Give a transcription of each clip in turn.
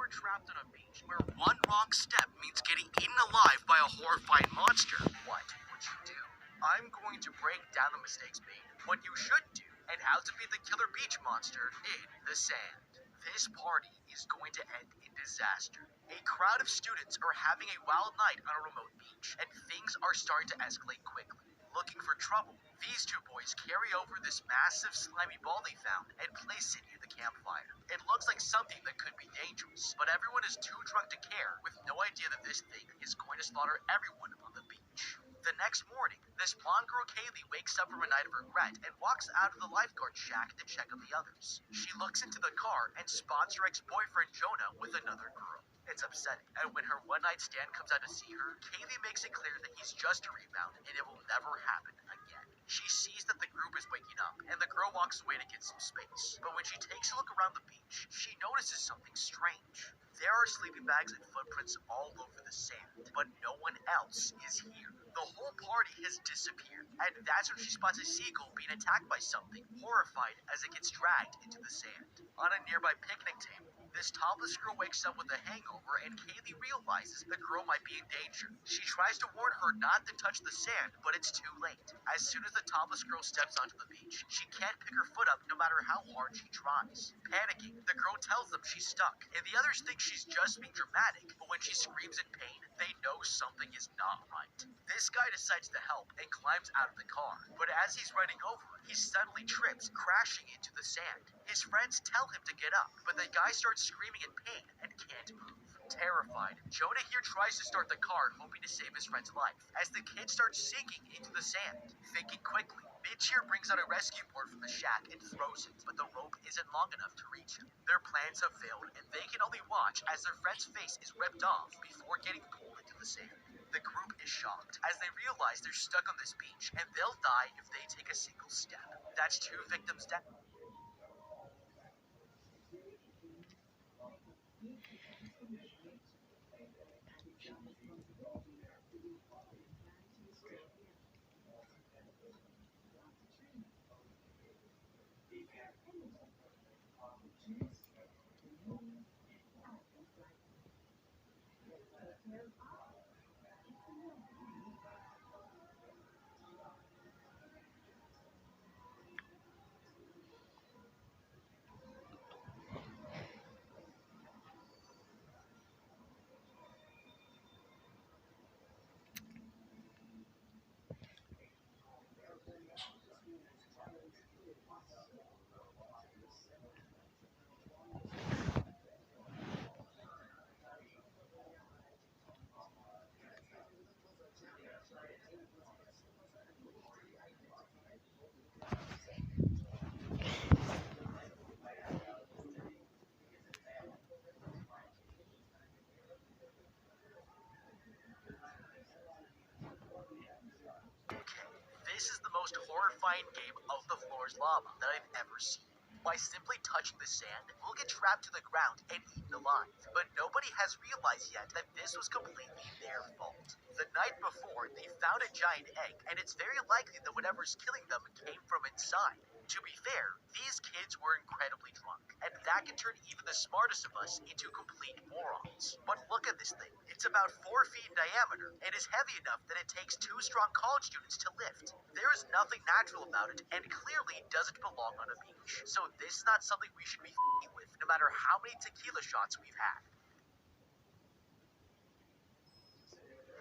are trapped on a beach where one wrong step means getting eaten alive by a horrifying monster. What would you do? I'm going to break down the mistakes made, what you should do, and how to beat the killer beach monster in the sand. This party is going to end in disaster. A crowd of students are having a wild night on a remote beach, and things are starting to escalate quickly. Looking for trouble, these two boys carry over this massive slimy ball they found and place it near the campfire. It looks like something that could be dangerous, but everyone is too drunk to care, with no idea that this thing is going to slaughter everyone on the beach. The next morning, this blonde girl Kaylee wakes up from a night of regret and walks out of the lifeguard shack to check on the others. She looks into the car and spots her ex-boyfriend Jonah with another girl. It's upsetting, and when her one-night stand comes out to see her, Kaylee makes it clear that he's just a rebound and it will never happen again. She sees that the group is waking up, and the girl walks away to get some space. But when she takes a look around the beach, she notices something strange. There are sleeping bags and footprints all over the sand, but no one else is here. The whole party has disappeared, and that's when she spots a seagull being attacked by something, horrified as it gets dragged into the sand. On a nearby picnic table, this topless girl wakes up with a hangover, and Kaylee realizes the girl might be in danger. She tries to warn her not to touch the sand, but it's too late. As soon as the topless girl steps onto the beach, she can't pick her foot up no matter how hard she tries. Panicking, the girl tells them she's stuck, and the others think she's just being dramatic, but when she screams in pain, they know something is not right. This guy decides to help and climbs out of the car, but as he's running over, he suddenly trips, crashing into the sand. His friends tell him to get up, but the guy starts screaming in pain and can't move. Terrified, Jonah here tries to start the car, hoping to save his friend's life, as the kid starts sinking into the sand. Thinking quickly, Mitch here brings out a rescue board from the shack and throws it, but the rope isn't long enough to reach him. Their plans have failed, and they can only watch as their friend's face is ripped off before getting pulled into the sand. The group is shocked, as they realize they're stuck on this beach, and they'll die if they take a single step. That's 2 victims dead. This is the most horrifying game of the floor's lava that I've ever seen. By simply touching the sand, we'll get trapped to the ground and eaten alive. But nobody has realized yet that this was completely their fault. The night before, they found a giant egg, and it's very likely that whatever's killing them came from inside. To be fair, these kids were incredibly drunk, and that can turn even the smartest of us into complete morons. But look at this thing. It's about 4 feet in diameter, and is heavy enough that it takes 2 strong college students to lift. There is nothing natural about it, and clearly doesn't belong on a beach. So this is not something we should be f***ing with, no matter how many tequila shots we've had.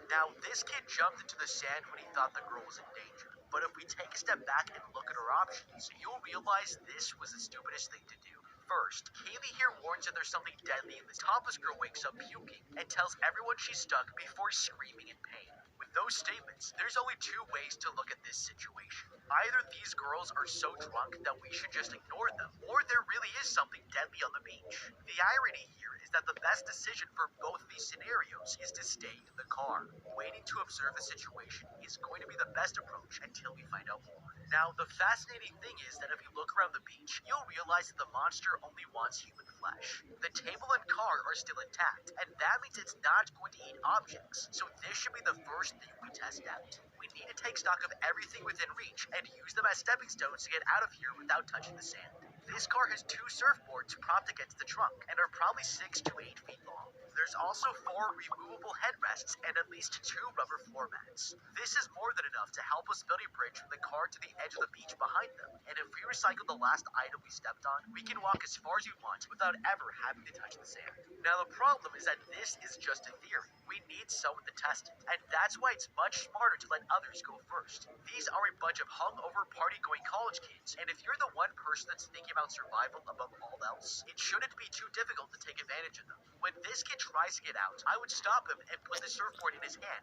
Now, this kid jumped into the sand when he thought the girl was in danger. But if we take a step back and look at her options, you'll realize this was the stupidest thing to do. First, Kaylee here warns that there's something deadly, and the topless girl wakes up puking and tells everyone she's stuck before screaming in pain. With those statements, there's only 2 ways to look at this situation. Either these girls are so drunk that we should just ignore them, or there really is something deadly on the beach. The irony here is that the best decision for both of these scenarios is to stay in the car. Waiting to observe the situation is going to be the best approach until we find out more. Now, the fascinating thing is that if you look around the beach, you'll realize that the monster only wants human flesh. The table and car are still intact, and that means it's not going to eat objects, so this should be the first thing we test out. We need to take stock of everything within reach and use them as stepping stones to get out of here without touching the sand. This car has 2 surfboards propped against the trunk and are probably 6 to 8 feet long. There's also 4 removable headrests and at least 2 rubber floor mats. This is more than enough to help us build a bridge from the car to the edge of the beach behind them. And if we recycle the last item we stepped on, we can walk as far as we want without ever having to touch the sand. Now the problem is that this is just a theory. We need someone to test it, and that's why it's much smarter to let others go first. These are a bunch of hungover party-going college kids, and if you're the one person that's thinking about survival above all else, it shouldn't be too difficult to take advantage of them. When this kid tries to get out, I would stop him and put the surfboard in his hand